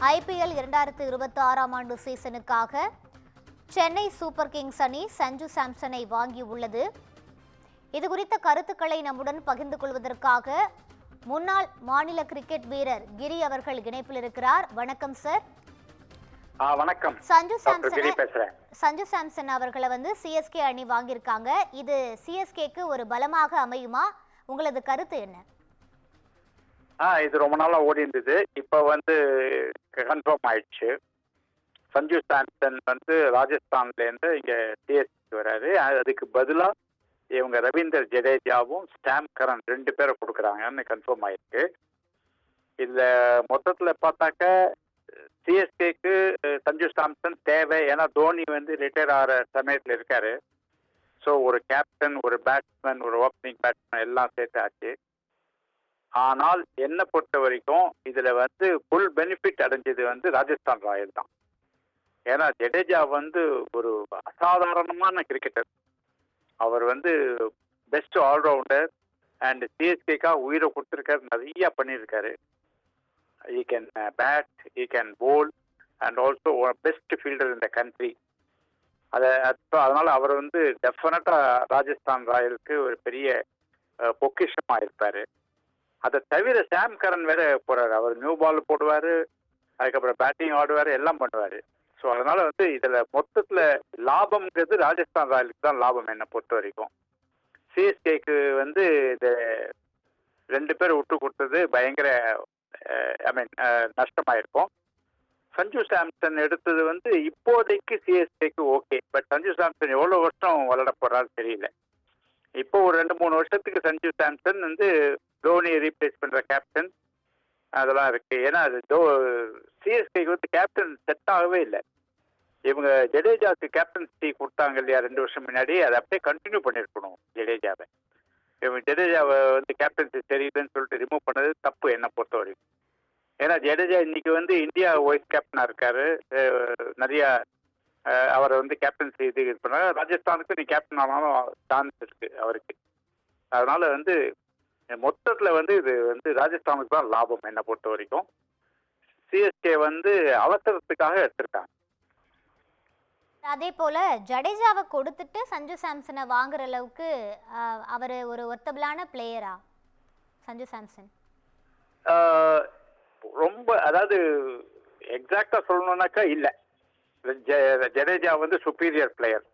IPL 2026ஆம் ஆண்டு சீசனுக்காக Chennai super Kings அணி சஞ்சு சாம்சனை வாங்கியுள்ளது. இதுகுறித்த கருத்துக்களை நம்முடன் பகிர்ந்து கொள்வதற்காக முன்னாள் மாநில கிரிக்கெட் வீரர் கிரி அவர்கள் இணைப்பில் இருக்கிறார். வணக்கம் சார். வணக்கம். சஞ்சு சாம்சன் அவர்களை சிஎஸ்கே அணி வாங்கியிருக்காங்க. இது சிஎஸ்கேக்கு ஒரு பலமாக அமையுமா? உங்களது கருத்து என்ன? இது ரொம்ப நாளா ஓடி இருந்தது. இப்ப கன்ஃபார்ம் ஆயிடுச்சு. சஞ்சு சாம்சன் ராஜஸ்தான்ல இருந்து இங்க சிஎஸ்கே வராரு. அதுக்கு பதிலா இவங்க ரவீந்தர் ஜடேஜாவும் ஸ்டாம் கரன் 2 பேரை கொடுக்குறாங்கன்னு கன்ஃபார்ம் ஆயிருக்கு. இதுல மொத்தத்துல பார்த்தாக்க சிஎஸ்கேக்கு சஞ்சு சாம்சன் தேவை. ஏன்னா தோனி ரிட்டையர் ஆகிற சமயத்துல இருக்காரு. ஸோ ஒரு கேப்டன், ஒரு பேட்ஸ்மேன், ஒரு ஓப்பனிங் பேட்ஸ்மேன் எல்லாம் சேர்த்தாச்சு. ஆனால் என்ன பொறுத்த வரைக்கும் இதுல ஃபுல் பெனிஃபிட் அடைஞ்சது ராஜஸ்தான் ராயல் தான். ஏன்னா ஜடேஜா ஒரு அசாதாரணமான கிரிக்கெட்டர். அவர் பெஸ்ட் ஆல்ரவுண்டர் அண்ட் சிஎஸ்கேக்காக உயிரை கொடுத்துருக்காரு, நிறைய பண்ணியிருக்காரு. he can bat, he can bowl and also best fielder in the country. அதனால அவர் டெஃபினட்டா ராஜஸ்தான் ராயலுக்கு ஒரு பெரிய பொக்கிஷமா இருப்பாரு. அதை தவிர சாம் கரன் வேற போறாரு. அவர் நியூ பால் போடுவாரு, அதுக்கப்புறம் பேட்டிங் ஆடுவாரு, எல்லாம் பண்ணுவாரு. ஸோ அதனால இதுல மொத்தத்துல லாபம்ங்கிறது ராஜஸ்தான் ராயலுக்கு தான் லாபம் என்னை பொறுத்த வரைக்கும். சிஎஸ்கேக்கு இந்த 2 பேர் விட்டு கொடுத்தது பயங்கர நஷ்டமாயிருக்கும். சஞ்சு சாம்சன் எடுத்தது இப்போதைக்கு சிஎஸ்கேக்கு ஓகே. பட் சஞ்சு சாம்சன் எவ்வளவு வருஷம் விளையாட போறாரு தெரியல. இப்போ ஒரு 2-3 வருஷத்துக்கு சஞ்சு சாம்சன் தோனியை ரீப்ளேஸ் பண்ற கேப்டன் அதெல்லாம் இருக்கு. ஏன்னா அது சிஎஸ்கேக்கு கேப்டன் செட் ஆகவே இல்லை. இவங்க ஜடேஜாவுக்கு கேப்டன்சி கொடுத்தாங்க இல்லையா 2 வருஷம் முன்னாடி, அதை அப்படியே கண்டினியூ பண்ணிருக்கணும் ஜடேஜாவை. இவங்க ஜடேஜாவை கேப்டன்சி சரியில்லைன்னு சொல்லிட்டு ரிமூவ் பண்ணது தப்பு என்னை பொறுத்த வரைக்கும். ஏன்னா ஜடேஜா இன்னைக்கு இந்தியா வைஸ் கேப்டனா இருக்காரு. நிறைய அவரை கேப்டன்சி இது பண்ணாரு. ராஜஸ்தானுக்கு நீ கேப்டன் ஆனாலும் சான்ஸ் இருக்கு அவருக்கு. அதனால மொத்தத்துல இது ராஜஸ்தானுக்கு தான் லாபம் என்னை பொறுத்த வரைக்கும். சிஎஸ்கே அவசரத்துக்காக எடுத்திருக்காங்க. அதே போல ஜடேஜாவை கொடுத்துட்டு சஞ்சு சாம்சனை வாங்குற அளவுக்கு அவர் ஒரு ஒர்த்தபிளான பிளேயரா சஞ்சு சாம்சன்? ரொம்ப அதாவது எக்ஸாக்டா சொல்லணும்னாக்கா இல்ல. Jadeja superior player.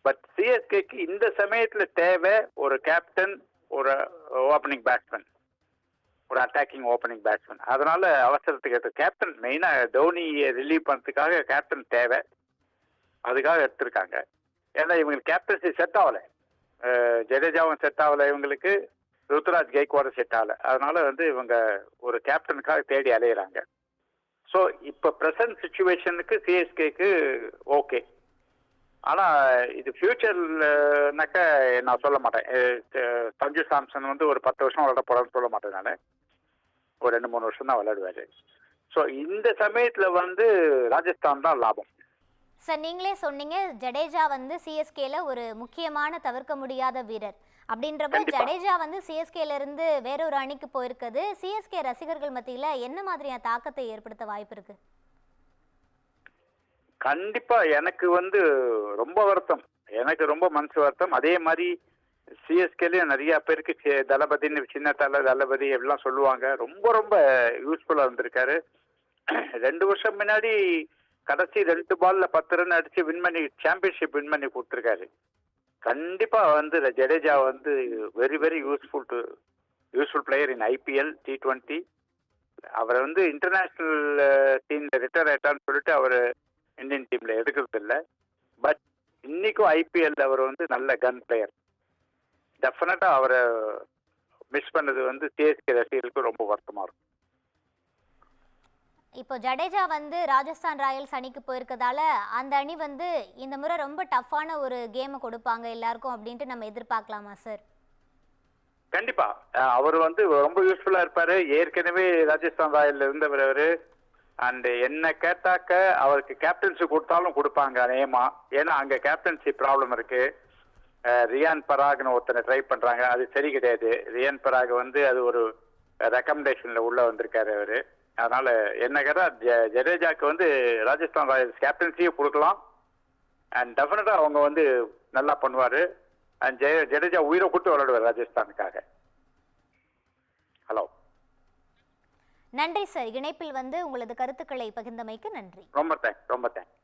பட் சிஎஸ்கேக்கு இந்த சமயத்துல தேவை ஒரு கேப்டன், ஒரு ஓப்பனிங் பேட்ஸ்மேன், ஒரு அட்டாக்கிங் ஓப்பனிங் பேட்ஸ்மேன். அதனால அவசரத்துக்கு எடுத்து கேப்டன் மெயினா தோனியை ரிலீவ் பண்ணுறதுக்காக கேப்டன் தேவை. அதுக்காக எடுத்திருக்காங்க. ஏன்னா இவங்களுக்கு கேப்டன்சி செட் ஆகலை. ஜடேஜாவும் செட் ஆகலை, இவங்களுக்கு ருத்துராஜ் கெய்க்வாடும் செட் ஆகலை. அதனால இவங்க ஒரு கேப்டனுக்காக தேடி அலையிறாங்க. ஸோ இப்போ ப்ரெசன்ட் சுச்சுவேஷனுக்கு சிஎஸ்கேக்கு ஓகே. ஆனால் இது ஃபியூச்சர்னாக்க நான் சொல்ல மாட்டேன். சஞ்சு சாம்சன் ஒரு 10 வருஷம் விளையாட போறான்னு சொல்ல மாட்டேன் நான். ஒரு 2-3 வருஷம் தான் விளையாடுவாரு. ஸோ இந்த சமயத்தில் ராஜஸ்தான் தான் லாபம். சார், நீங்களே சொன்னீங்க ஜடேஜா சிஎஸ்கேல ஒரு முக்கியமான தவிர்க்க முடியாத வீரர் அப்படின்றப்ப ஜடேஜா சிஎஸ்கேல இருந்து வேறொரு அணிக்கு போயிருக்குது. சிஎஸ்கே ரசிகர்கள் மத்தியில என்ன மாதிரியான தாக்கத்தை ஏற்படுத்த வாய்ப்பு இருக்கு? கண்டிப்பா எனக்கு ரொம்ப வருத்தம். எனக்கு ரொம்ப மனசு வருத்தம். அதே மாதிரி சிஎஸ்கேலயும் நிறைய பேருக்கு தளபதினு சின்ன தளபதி எல்லாம் சொல்லுவாங்க. ரொம்ப ரொம்ப யூஸ்ஃபுல்லா இருந்திருக்காரு. 2 வருஷம் முன்னாடி கடைசி 2 பால்ல 10 ரன் அடிச்சு வின் பண்ணி சாம்பியன்ஷிப் வின் பண்ணி கொடுத்துருக்காரு. கண்டிப்பா Jadeja very very useful player in IPL T20. அவர் இன்டர்நேஷனல் டீம்ல ரிட்டையர் ஆயிட்டான்னு சொல்லிட்டு அவர் இந்தியன் டீம்ல எடுக்கிறது இல்லை. பட் இன்னைக்கும் ஐபிஎல் அவர் நல்ல கன் பிளேயர். டெஃபினட்டா அவரை மிஸ் பண்ணது சிஎஸ்கே ரசிகர்களுக்கு ரொம்ப வருத்தமா இருக்கும். இப்போ ஜடேஜா ராஜஸ்தான் ராயல்ஸ் அணிக்கு போயிருக்கதால அந்த அணி இந்த முறை ரொம்ப டஃப்பான ஒரு கேமை கொடுப்பாங்க எல்லாருக்கும் அப்படின்ட்டு நம்ம எதிர்பார்க்கலாமா சார்? கண்டிப்பா அவர் ரொம்ப யூஸ்ஃபுல்லா இருப்பாரு. ஏற்கனவே ராஜஸ்தான் ராயல்ல இருந்தவர் அவரு. அண்ட் என்ன கேட்டாக்க அவருக்கு கேப்டன்சி கொடுத்தாலும் கொடுப்பாங்க நேமா. ஏன்னா அங்க கேப்டன்சி ப்ராப்ளம் இருக்கு. ரியான் பராக்னு ஒருத்தனை ட்ரை பண்றாங்க. அது சரி கிடையாது. ரியான் பராக் அது ஒரு ரெக்கமெண்டேஷன்ல உள்ள வந்திருக்காரு அவரு. அதனால என்ன கேட்டால் ஜடேஜாக்கு வந்து ராஜஸ்தான் ராயல்ஸ் கேப்டன்சியே கொடுக்கலாம். அண்ட் டெஃபினட்டாக அவங்க வந்து நல்லா பண்ணுவார். அண்ட் ஜடேஜா உயிரை கொடுத்து விளையாடுவார் ராஜஸ்தானுக்காக. ஹலோ, நன்றி சார். இணைப்பில் வந்து உங்களது கருத்துக்களை பகிர்ந்தமைக்கு நன்றி. ரொம்ப தேங்க்ஸ்.